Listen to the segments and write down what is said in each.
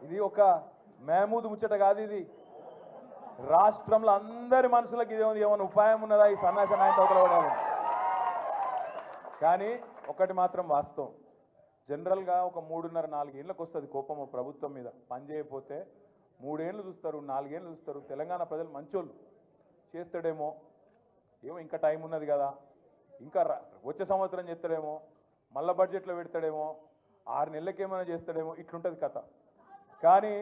ఇది ఒక మహమూద్ ముచ్చట కాదు, ఇది రాష్ట్రంలో అందరి మనసులకు ఇది ఏమైనా ఉపాయం ఉన్నదా ఈ సన్నాస నాయకులు పడాలి. కానీ ఒకటి మాత్రం వాస్తవం, జనరల్గా ఒక 3.5-4 ఏళ్ళకి వస్తుంది కోపం ప్రభుత్వం మీద. పని చేయకపోతే 3 ఏళ్ళు చూస్తారు, 4 ఏళ్ళు చూస్తారు. తెలంగాణ ప్రజలు మంచోళ్ళు, చేస్తాడేమో, ఏమో ఇంకా టైం ఉన్నది కదా, ఇంకా వచ్చే సంవత్సరం చేస్తాడేమో, మళ్ళా బడ్జెట్లో పెడతాడేమో, 6 నెలలకేమైనా చేస్తాడేమో, ఇట్లుంటుంది కథ. కానీ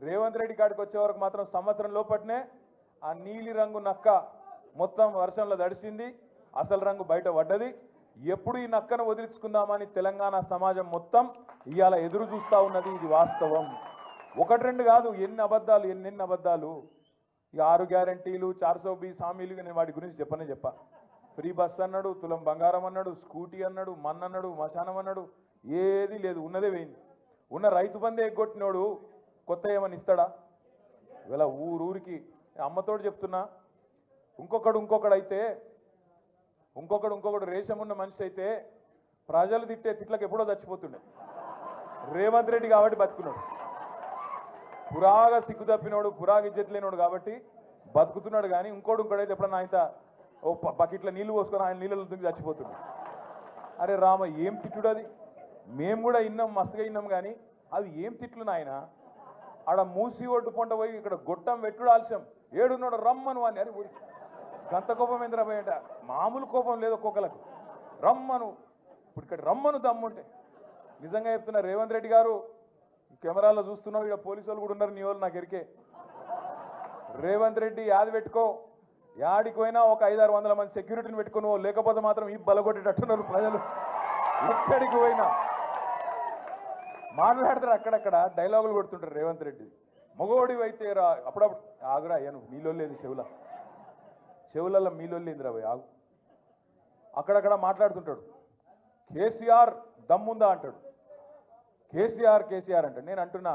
రేవంత్ రెడ్డి కాడికి వచ్చే వరకు మాత్రం సంవత్సరం లోపట్నే ఆ నీలి రంగు నక్క మొత్తం వర్షంలో తడిసింది, అసలు రంగు బయట పడ్డది. ఎప్పుడు ఈ నక్కను వదిలించుకుందామని తెలంగాణ సమాజం మొత్తం ఇవాళ ఎదురు చూస్తూ ఉన్నది. ఇది వాస్తవం, 1-2 కాదు, ఎన్ని అబద్ధాలు. ఈ 6 గ్యారంటీలు, 420 హామీలు, నేను వాటి గురించి చెప్పా. ఫ్రీ బస్ అన్నాడు, తులం బంగారం అన్నాడు, స్కూటీ అన్నాడు, మన్నన్నాడు, మశానం అన్నాడు, ఏది లేదు, ఉన్నదే పోయింది. ఉన్న రైతు బంధే ఎగ్గొట్టినోడు కొత్త ఏమని ఇస్తాడా? ఇలా ఊరికి అమ్మతోడు చెప్తున్నా, ఇంకొకడు అయితే ఇంకొకడు రేషం ఉన్న మనిషి అయితే ప్రజలు తిట్టే తిట్లకు ఎప్పుడో చచ్చిపోతుండే. రేవంత్ రెడ్డి కాబట్టి బతుకున్నాడు, పురాగా సిగ్గు తప్పినోడు, పురాగా ఇజ్జత్ లేనోడు కాబట్టి బతుకుతున్నాడు. కానీ ఇంకోడైతే ఎప్పుడన్నా ఆయన ఓ బకెట్లో నీళ్లు పోసుకొని ఆయన నీళ్ళలో దుంగి చచ్చిపోతుండే. అరే రామ, ఏం తిట్టుడు అది? మేము కూడా విన్నాం, మస్తుగా విన్నాం. కానీ అవి ఏం తిట్లు నాయన? ఆడ మూసి ఒడ్డు పొంట పోయి ఇక్కడ గొట్టం పెట్టుడు ఆలస్యం, ఏడున్నాడు రమ్మను అని. అరే గంత కోపం ఏంద్రా పోయేట? మామూలు కోపం లేదు ఒక్కొక్కలకు. రమ్మను, ఇప్పుడు ఇక్కడ రమ్మను దమ్ముంటే. నిజంగా చెప్తున్నా, రేవంత్ రెడ్డి గారు కెమెరాలో చూస్తున్నావు, ఇక్కడ పోలీసు వాళ్ళు కూడా ఉన్నారు, నీ వాళ్ళు నాకు ఎరికే. రేవంత్ రెడ్డి యాది పెట్టుకో, యాడికి పోయినా ఒక 500-600 మంది సెక్యూరిటీని పెట్టుకుని, లేకపోతే మాత్రం ఈ బలగొట్టేటట్టున్నారు ప్రజలు. ఎక్కడికి పోయినా మాట్లాడతారు, అక్కడక్కడ డైలాగులు కొడుతుంటారు రేవంత్ రెడ్డి. మగోడి అయితే రా, అప్పుడప్పుడు ఆగురా అయ్యాను, మీలో లేదు చెవులలో మీలో లేదురా పోయి ఆగు. అక్కడక్కడ మాట్లాడుతుంటాడు. కేసీఆర్ దమ్ముందా అంటాడు, కేసీఆర్ అంటాడు. నేను అంటున్నా,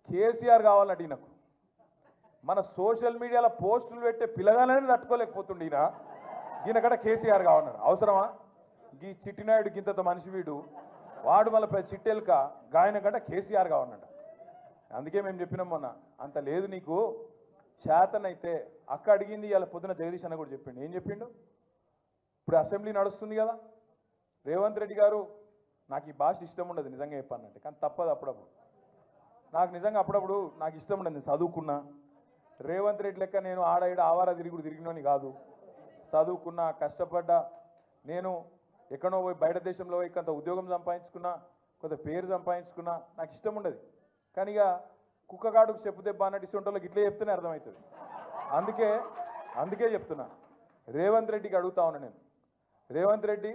కేసీఆర్ కావాలంటే ఈయనకు మన సోషల్ మీడియాలో పోస్టులు పెట్టే పిల్లగానే తట్టుకోలేకపోతుండే ఈయనకడ కేసీఆర్ కావాలన్నాడు. అవసరమా? ఈ చిట్టినాయుడు గింత మనిషి వీడు, వాడు మళ్ళీ చిట్టెల్క గాయన కంటే కేసీఆర్ కావాలన్నాడు. అందుకే మేము చెప్పినాం మొన్న, అంత లేదు నీకు, చేతనైతే అక్క అడిగింది. ఇలా పొద్దున జగదీష్ అన్న కూడా చెప్పిండు. ఏం చెప్పిండు? ఇప్పుడు అసెంబ్లీ నడుస్తుంది కదా, రేవంత్ రెడ్డి గారు నాకు ఈ భాష ఇష్టం ఉండదు నిజంగా చెప్పానంటే, కానీ తప్పదు అప్పుడప్పుడు. నాకు నిజంగా అప్పుడప్పుడు నాకు ఇష్టం ఉండదు. నేను చదువుకున్నా, రేవంత్ రెడ్డి లెక్క నేను ఆడ ఈడ ఆవారా తిరిగినోని కాదు. చదువుకున్నా, కష్టపడ్డా, నేను ఎక్కడో పోయి బయట దేశంలో పోయి కొంత ఉద్యోగం సంపాదించుకున్నా, కొంత పేరు సంపాదించుకున్నా, నాకు ఇష్టం ఉండదు. కానీ ఇక కుక్కగాడుకు చెప్పు దెబ్బ అన్నట్టు ఇస్తుంటోళ్ళకి ఇట్లే చెప్తేనే అర్థమవుతుంది. అందుకే చెప్తున్నా, రేవంత్ రెడ్డికి అడుగుతా ఉన్నా నేను, రేవంత్ రెడ్డి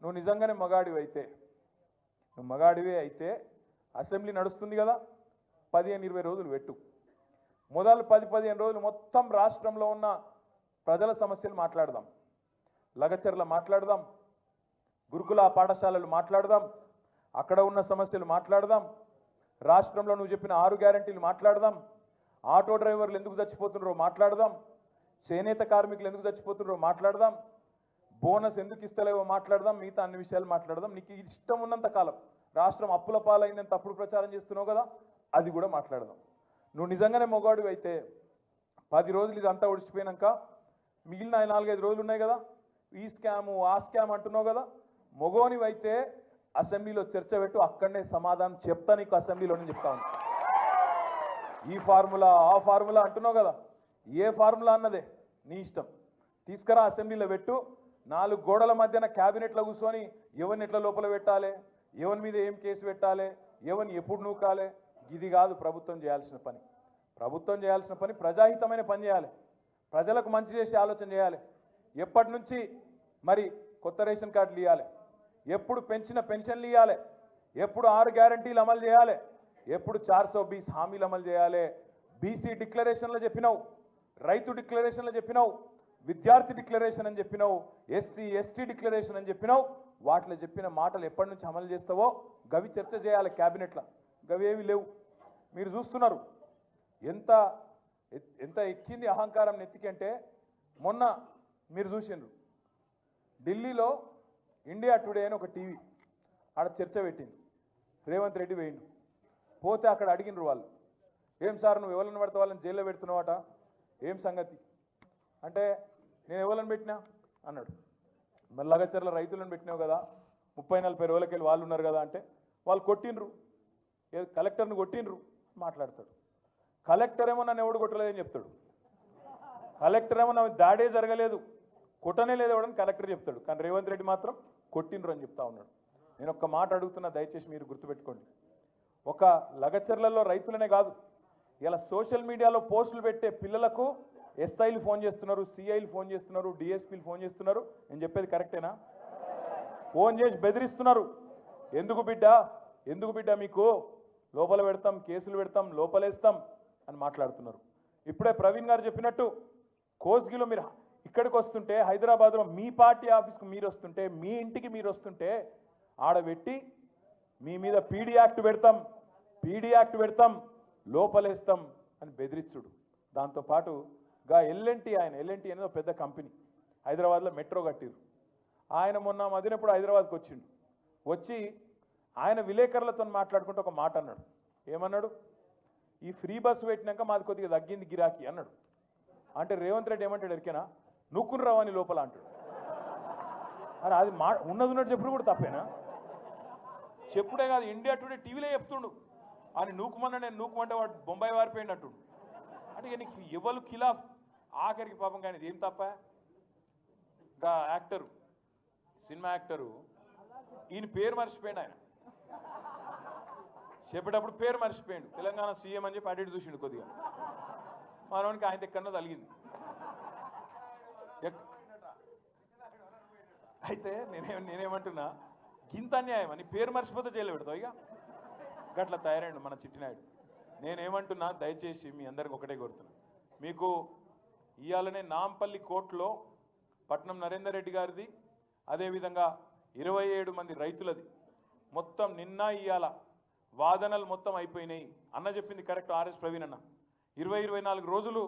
నువ్వు నిజంగానే మగాడివే అయితే అసెంబ్లీ నడుస్తుంది కదా, 15-20 రోజులు పెట్టు. మొదలు 10-15 రోజులు మొత్తం రాష్ట్రంలో ఉన్న ప్రజల సమస్యలు మాట్లాడదాం, లగచర్ల మాట్లాడదాం, గురుకుల పాఠశాలలు మాట్లాడదాం, అక్కడ ఉన్న సమస్యలు మాట్లాడదాం, రాష్ట్రంలో నువ్వు చెప్పిన 6 గ్యారంటీలు మాట్లాడదాం, ఆటో డ్రైవర్లు ఎందుకు చచ్చిపోతున్నారో మాట్లాడదాం, చేనేత కార్మికులు ఎందుకు చచ్చిపోతున్నారో మాట్లాడదాం, బోనస్ ఎందుకు ఇస్తలేవో మాట్లాడదాం, మిగతా అన్ని విషయాలు మాట్లాడదాం. నీకు ఇష్టం ఉన్నంత కాలం రాష్ట్రం అప్పుల పాలైందని తప్పుడు ప్రచారం చేస్తున్నావు కదా, అది కూడా మాట్లాడదాం. నువ్వు నిజంగానే మొగాడు అయితే 10 రోజులు ఇదంతా ఒడిచిపోయినాక మిగిలిన 4-5 రోజులు ఉన్నాయి కదా, ఈ స్కాము ఆ స్కామ్ అంటున్నావు కదా, మొగోనివైతే అసెంబ్లీలో చర్చ పెట్టు, అక్కడనే సమాధానం చెప్తా నీకు, అసెంబ్లీలోనే చెప్తా ఉన్నా. ఈ ఫార్ములా ఆ ఫార్ములా అంటున్నావు కదా, ఏ ఫార్ములా అన్నదే నీ ఇష్టం, తీసుకురా అసెంబ్లీలో పెట్టు. 4 గోడల మధ్యన క్యాబినెట్లో కూర్చొని ఎవరిని ఎట్లా లోపల పెట్టాలి, ఎవరి మీద ఏం కేసు పెట్టాలి, ఎవరిని ఎప్పుడు నూకాలి, ఇది కాదు ప్రభుత్వం చేయాల్సిన పని. ప్రభుత్వం చేయాల్సిన పని ప్రజాహితమైన పని చేయాలి, ప్రజలకు మంచి చేసే ఆలోచన చేయాలి. ఎప్పటి నుంచి మరి కొత్త రేషన్ కార్డులు ఇవ్వాలి, ఎప్పుడు పెంచిన పెన్షన్లు ఇవ్వాలి, ఎప్పుడు 6 గ్యారంటీలు అమలు చేయాలి, ఎప్పుడు 420 హామీలు అమలు చేయాలి. బీసీ డిక్లరేషన్లో చెప్పినావు, రైతు డిక్లరేషన్లో చెప్పినావు, విద్యార్థి డిక్లరేషన్ అని చెప్పినావు, ఎస్సీ ఎస్టీ డిక్లరేషన్ అని చెప్పినావు. వాటిలో చెప్పిన మాటలు ఎప్పటి నుంచి అమలు చేస్తావో గవి చర్చ చేయాలి క్యాబినెట్లో. గవేవి లేవు. మీరు చూస్తున్నారు ఎంత ఎంత ఎక్కింది అహంకారం నెత్తికంటే. మొన్న మీరు చూసిండ్రు, ఢిల్లీలో ఇండియా టుడే అని ఒక టీవీ ఆడ చర్చ పెట్టింది, రేవంత్ రెడ్డి వేయండు. పోతే అక్కడ అడిగినరు వాళ్ళు, ఏం సార్ నువ్వు ఎవరిని పడితే వాళ్ళని జైల్లో పెడుతున్నావట, ఏం సంగతి అంటే నేను ఎవరిని పెట్టినా అన్నాడు. మరి లగచర్ల రైతులను పెట్టినావు కదా, 30-40 రోజులకి వెళ్ళి వాళ్ళు ఉన్నారు కదా అంటే వాళ్ళు కొట్టినరు, కలెక్టర్ని కొట్టినరు మాట్లాడతాడు. కలెక్టర్ ఏమో నన్ను ఎవడు కొట్టలేదని చెప్తాడు, కలెక్టర్ ఏమో నా దాడే జరగలేదు కొట్టనే లేదు ఎవడని కలెక్టర్ చెప్తాడు. కానీ రేవంత్ రెడ్డి మాత్రం కొట్టినరు అని చెప్తా ఉన్నాడు. నేను ఒక్క మాట అడుగుతున్నా, దయచేసి మీరు గుర్తుపెట్టుకోండి. ఒక లగచర్లలో రైతులనే కాదు, ఇలా సోషల్ మీడియాలో పోస్టులు పెట్టే పిల్లలకు ఎస్ఐలు ఫోన్ చేస్తున్నారు, సిఐలు ఫోన్ చేస్తున్నారు, డిఎస్పీలు ఫోన్ చేస్తున్నారు. నేను చెప్పేది కరెక్టేనా? ఫోన్ చేసి బెదిరిస్తున్నారు. ఎందుకు బిడ్డ మీకు లోపల పెడతాం, కేసులు పెడతాం, లోపలేస్తాం అని మాట్లాడుతున్నారు. ఇప్పుడే ప్రవీణ్ గారు చెప్పినట్టు కోస్గిలో మీరు ఇక్కడికి వస్తుంటే, హైదరాబాద్లో మీ పార్టీ ఆఫీస్కి మీరు వస్తుంటే, మీ ఇంటికి మీరు వస్తుంటే ఆడబెట్టి మీ మీద పీడీ యాక్ట్ పెడతాం లోపలేస్తాం అని బెదిరించుడు. దాంతోపాటు ఎల్ఎన్టీ ఎల్ఎన్టీ అనేది ఒక పెద్ద కంపెనీ, హైదరాబాద్లో మెట్రో కట్టిరు. ఆయన మొన్న మదినప్పుడు హైదరాబాద్కి వచ్చిండు. వచ్చి ఆయన విలేకరులతో మాట్లాడుకుంటూ ఒక మాట అన్నాడు. ఏమన్నాడు? ఈ ఫ్రీ బస్సు పెట్టినాక మాది కొద్దిగా తగ్గింది గిరాకీ అన్నాడు. అంటే రేవంత్ రెడ్డి ఏమంటాడు ఎరికేనా, నూక్కుని రావని లోపల అంటాడు. అరే అది ఉన్నట్టు చెప్పుడు కూడా తప్పేనా? చెప్పుడే కాదు, ఇండియా టుడే టీవీలో చెప్తుండు అని నూకుమన్నా నేను నూకుమంటే వాడు బొంబాయి వారిపోయింది అంటుండు. అంటే నీకు ఎవరు ఖిలాఫ్ ఆఖరికి పాపం. కానీ ఇది ఏం తప్ప? ఇంకా యాక్టరు, సినిమా యాక్టరు, ఈయన పేరు మర్చిపోయాడు. ఆయన చెప్పేటప్పుడు పేరు మర్చిపోయాడు. తెలంగాణ సీఎం అని చెప్పి అటు చూసిండు కొద్దిగా. మనోనికి ఆయన ఎక్కడో తలిగింది. అయితే నేనేమంటున్నా, గింత అన్యాయం అని పేరు మర్చిపోతే జైలు పెడతావు. ఇక గట్లా తయారైండు మన చిట్టినాయుడు. నేనేమంటున్నా, దయచేసి మీ అందరికి ఒకటే కోరుతున్నా, మీకు ఇవాళనే నాంపల్లి కోర్టులో పట్నం నరేందర్ రెడ్డి గారిది, అదేవిధంగా 27 మంది రైతులది మొత్తం నిన్న ఇవాళ వాదనలు మొత్తం అయిపోయినాయి. అన్న చెప్పింది కరెక్ట్, ఆర్ఎస్ ప్రవీణ్ అన్న. 24 రోజులు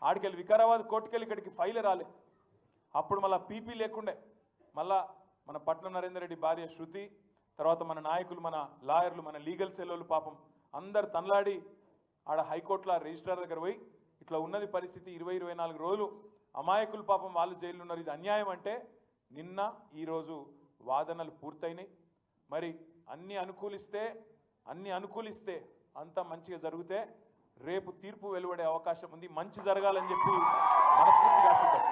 ఆడికెళ్ళి వికారాబాద్ కోర్టుకెళ్ళి ఇక్కడికి ఫైల్ రాలే. అప్పుడు మళ్ళీ పీపీ లేకుండే. మళ్ళా మన పట్నం నరేందర్ రెడ్డి భార్య శృతి, తర్వాత మన నాయకులు, మన లాయర్లు, మన లీగల్ సెల్లోళ్ళు పాపం అందరు తనలాడి ఆడ హైకోర్టులో రిజిస్ట్రార్ దగ్గర పోయి ఇట్లా ఉన్నది పరిస్థితి, 24 రోజులు అమాయకులు పాపం వాళ్ళు జైలు ఉన్నారు, ఇది అన్యాయం అంటే నిన్న ఈరోజు వాదనలు పూర్తయినాయి. మరి అన్ని అనుకూలిస్తే అంతా మంచిగా జరిగితే రేపు తీర్పు వెలువడే అవకాశం ఉంది. మంచి జరగాలని చెప్పి మనస్ఫూర్తిగా ఆశిద్దాం,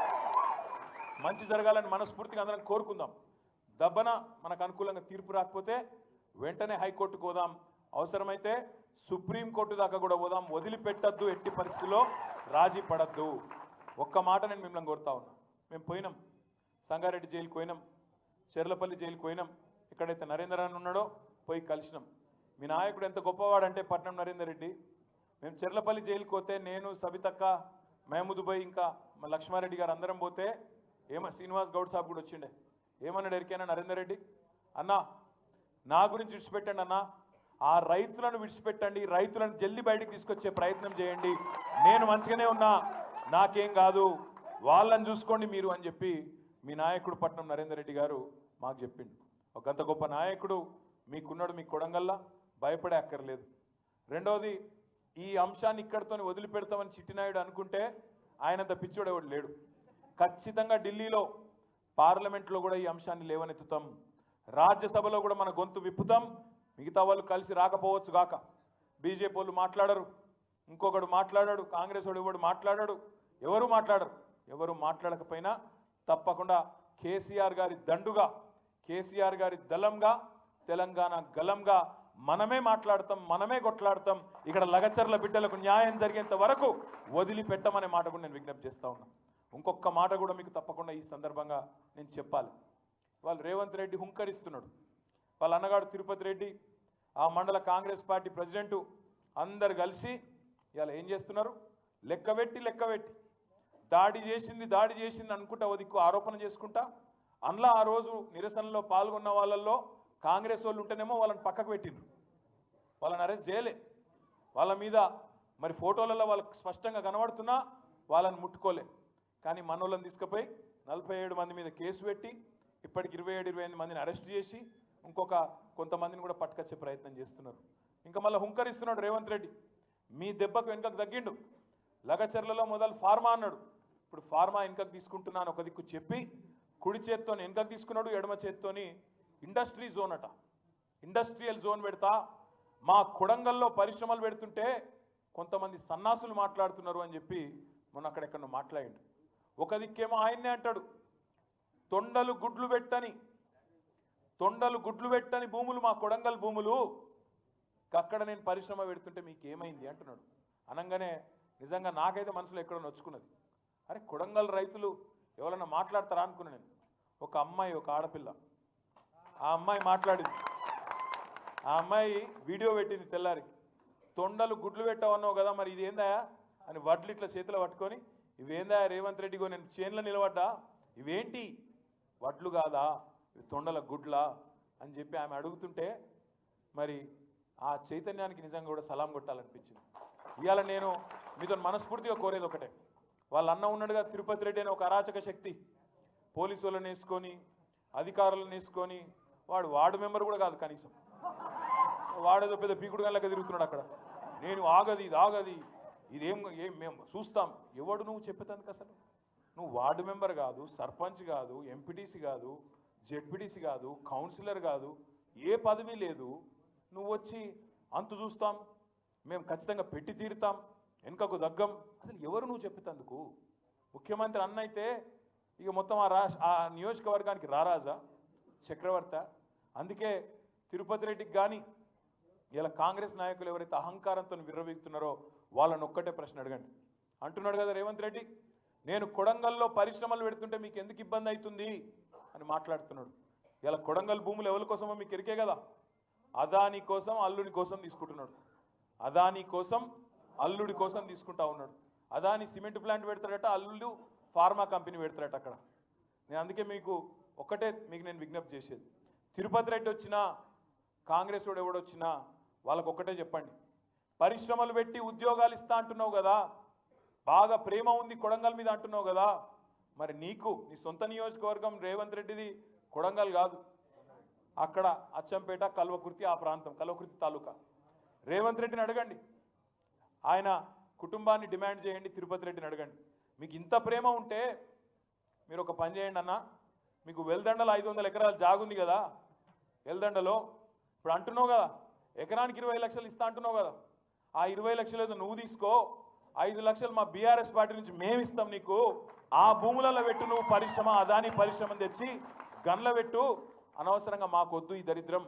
మంచి జరగాలని మనస్ఫూర్తిగా అందరం కోరుకుందాం. దబ్బన మనకు అనుకూలంగా తీర్పు రాకపోతే వెంటనే హైకోర్టుకు పోదాం, అవసరమైతే సుప్రీంకోర్టు దాకా కూడా పోదాం. వదిలిపెట్టద్దు, ఎట్టి పరిస్థితుల్లో రాజీ పడద్దు. ఒక్క మాట నేను మిమ్మల్ని కోరుతా ఉన్నా. మేము పోయినాం, సంగారెడ్డి జైలుకి పోయినాం, చెర్లపల్లి జైలుకి పోయినాం. ఎక్కడైతే నరేందర్ అని ఉన్నాడో పోయి కలిసినాం. మీ నాయకుడు ఎంత గొప్పవాడంటే పట్నం నరేందర్ రెడ్డి, మేము చెర్లపల్లి జైలుకి పోతే నేను, సబితక్క, మహమూద్ భాయ్, ఇంకా మా లక్ష్మారెడ్డి గారు అందరం పోతే శ్రీనివాస్ గౌడ్ సాబ్ కూడా వచ్చిండే. ఏమన్నాడు ఎరికైనా నరేందర్ రెడ్డి? అన్నా నా గురించి విడిచిపెట్టండి అన్నా, ఆ రైతులను విడిచిపెట్టండి, రైతులను జల్దీ బయటికి తీసుకొచ్చే ప్రయత్నం చేయండి, నేను మంచిగానే ఉన్నా, నాకేం కాదు, వాళ్ళని చూసుకోండి మీరు అని చెప్పి మీ నాయకుడు పట్నం నరేందర్ రెడ్డి గారు మాకు చెప్పిండు. ఒక అంత గొప్ప నాయకుడు మీకున్నాడు, మీ కొడంగల్లా, భయపడే అక్కర్లేదు. రెండవది, ఈ అంశాన్ని ఇక్కడితో వదిలిపెడతామని చిట్టినాయుడు అనుకుంటే ఆయనంత పిచ్చోడు ఎవడు లేడు. ఖచ్చితంగా ఢిల్లీలో పార్లమెంట్లో కూడా ఈ అంశాన్ని లేవనెత్తుతాం, రాజ్యసభలో కూడా మన గొంతు విప్పుతాం. మిగతా వాళ్ళు కలిసి రాకపోవచ్చు గాక, బీజేపీ వాళ్ళు మాట్లాడరు, ఇంకొకడు మాట్లాడాడు, కాంగ్రెస్ వాడు ఎవడు మాట్లాడాడు, ఎవరు మాట్లాడకపోయినా తప్పకుండా కేసీఆర్ గారి దండుగా, కేసీఆర్ గారి దళంగా, తెలంగాణ గలంగా మనమే మాట్లాడతాం, మనమే కొట్లాడతాం. ఇక్కడ లగచర్ల బిడ్డలకు న్యాయం జరిగేంత వరకు వదిలిపెట్టమనే మాట కూడా నేను విజ్ఞప్తి చేస్తా ఉన్నా. ఇంకొక మాట కూడా మీకు తప్పకుండా ఈ సందర్భంగా నేను చెప్పాలి. వాళ్ళు రేవంత్ రెడ్డి హుంకరిస్తున్నాడు, వాళ్ళ అన్నగాడు తిరుపతి రెడ్డి, ఆ మండల కాంగ్రెస్ పార్టీ ప్రెసిడెంటు అందరు కలిసి ఇవాళ ఏం చేస్తున్నారు? లెక్కబెట్టి దాడి చేసింది అనుకుంటా ఓ దిక్కు ఆరోపణ చేసుకుంటా, అందులో ఆ రోజు నిరసనలో పాల్గొన్న వాళ్ళల్లో కాంగ్రెస్ వాళ్ళు ఉంటేనేమో వాళ్ళని పక్కకు పెట్టిండ్రు, వాళ్ళని అరెస్ట్ చేయలే. వాళ్ళ మీద మరి ఫోటోలలో వాళ్ళకి స్పష్టంగా కనబడుతున్నా వాళ్ళని ముట్టుకోలే. కానీ మనోళ్ళని తీసుకుపోయి 47 మంది మీద కేసు పెట్టి ఇప్పటికి 27-28 మందిని అరెస్ట్ చేసి ఇంకొక కొంతమందిని కూడా పట్టుకొచ్చే ప్రయత్నం చేస్తున్నారు. ఇంకా మళ్ళీ హుంకరిస్తున్నాడు రేవంత్ రెడ్డి. మీ దెబ్బకు వెనుకకు తగ్గిండు. లగచర్లలో మొదలు ఫార్మా అన్నాడు, ఇప్పుడు ఫార్మా వెనుకకు తీసుకుంటున్నాను ఒక దిక్కు చెప్పి కుడి చేత్తో వెనుకకు తీసుకున్నాడు, ఎడమ చేత్తోని ఇండస్ట్రీ జోన్ అట, ఇండస్ట్రియల్ జోన్ పెడతా, మా కొడంగల్లో పరిశ్రమలు పెడుతుంటే కొంతమంది సన్నాసులు మాట్లాడుతున్నారు అని చెప్పి మొన్న అక్కడెక్కడ మాట్లాడిండు. ఒక దిక్కేమో ఆయన్నే అంటాడు తొండలు గుడ్లు పెట్టని భూములు మా కొడంగల్ భూములు, అక్కడ నేను పరిశ్రమ పెడుతుంటే మీకు ఏమైంది అంటున్నాడు. అనగానే నిజంగా నాకైతే మనసులో ఎక్కడో నొచ్చుకున్నది. అరే కొడంగల్ రైతులు ఎవరన్నా మాట్లాడతారా అనుకున్నా నేను. ఒక అమ్మాయి, ఒక ఆడపిల్ల, ఆ అమ్మాయి మాట్లాడింది. ఆ అమ్మాయి వీడియో పెట్టింది తెల్లారి. తొండలు గుడ్లు పెట్టవన్నావు కదా, మరి ఇదేందా అని వడ్లు ఇట్లా చేతిలో పట్టుకొని, ఇవేందా రేవంత్ రెడ్డిగో నేను చేన్లో నిలబడ్డా, ఇవేంటి వడ్లు కాదా, ఇవి తొండల గుడ్లా అని చెప్పి ఆమె అడుగుతుంటే మరి ఆ చైతన్యానికి నిజంగా కూడా సలాం కొట్టాలనిపించింది. ఇవాళ నేను మీతో మనస్ఫూర్తిగా కోరేది ఒకటే, వాళ్ళ అన్న ఉన్నాడుగా తిరుపతి రెడ్డి అనే ఒక అరాచక శక్తి, పోలీసు వాళ్ళని వేసుకొని అధికారులను వేసుకొని, వాడు మెంబర్ కూడా కాదు కనీసం, వాడేదో పెద్ద పీకుడు గల్లగా తిరుగుతున్నాడు అక్కడ. నేను ఆగది ఇది ఆగది ఇదేం మేము చూస్తాం. ఎవడు నువ్వు చెప్పేందుకు అసలు? నువ్వు వార్డు మెంబర్ కాదు, సర్పంచ్ కాదు, ఎంపీటీసీ కాదు, జెడ్పీటీసీ కాదు, కౌన్సిలర్ కాదు, ఏ పదవి లేదు. నువ్వు వచ్చి అంతు చూస్తాం, మేము ఖచ్చితంగా పెట్టి తీరుతాం, వెనుకకు దగ్గం. అసలు ఎవరు నువ్వు చెప్పేందుకు? ముఖ్యమంత్రి అన్న అయితే ఇక మొత్తం ఆ నియోజకవర్గానికి రారాజా, చక్రవర్త. అందుకే తిరుపతి రెడ్డికి కానీ ఇలా కాంగ్రెస్ నాయకులు ఎవరైతే అహంకారంతో విర్రవీగుతున్నారో వాళ్ళని ఒక్కటే ప్రశ్న అడగండి. అంటున్నాడు కదా రేవంత్ రెడ్డి, నేను కొడంగల్లో పరిశ్రమలు పెడుతుంటే మీకు ఎందుకు ఇబ్బంది అవుతుంది అని మాట్లాడుతున్నాడు. ఇలా కొడంగల్ భూములు ఎవరి కోసమో మీకు ఎరికే కదా, అదాని కోసం అల్లుడి కోసం తీసుకుంటున్నాడు. అదాని కోసం అల్లుడి కోసం తీసుకుంటా ఉన్నాడు. అదాని సిమెంట్ ప్లాంట్ పెడతాడట, అల్లుడు ఫార్మా కంపెనీ పెడతాడట అక్కడ. నేను అందుకే మీకు నేను విజ్ఞప్తి చేసేది, తిరుపతి రెడ్డి వచ్చినా కాంగ్రెస్ వాడు ఎవడొచ్చినా వాళ్ళకు ఒక్కటే చెప్పండి, పరిశ్రమలు పెట్టి ఉద్యోగాలు ఇస్తా అంటున్నావు కదా, బాగా ప్రేమ ఉంది కొడంగల్ మీద అంటున్నావు కదా, మరి నీ సొంత నియోజకవర్గం రేవంత్ రెడ్డిది కొడంగల్ కాదు, అక్కడ అచ్చంపేట, కల్వకుర్తి, ఆ ప్రాంతం కల్వకుర్తి తాలూకా. రేవంత్ రెడ్డిని అడగండి, ఆయన కుటుంబాన్ని డిమాండ్ చేయండి, తిరుపతి రెడ్డిని అడగండి. మీకు ఇంత ప్రేమ ఉంటే మీరు ఒక పని చేయండి అన్న, మీకు వెల్దండలో 500 ఎకరాలు జాగుంది కదా, వెల్దండలో ఇప్పుడు అంటున్నావు కదా ఎకరానికి 20 లక్షలు ఇస్తా అంటున్నావు కదా, ఆ 20 లక్షలు ఏదో నువ్వు తీసుకో, 5 లక్షలు మా బీఆర్ఎస్ పార్టీ నుంచి మేము ఇస్తాం నీకు, ఆ భూములలో పెట్టు నువ్వు పరిశ్రమ, అదాని పరిశ్రమ తెచ్చి గన్ల పెట్టు, అనవసరంగా మాకొద్దు ఈ దరిద్రం.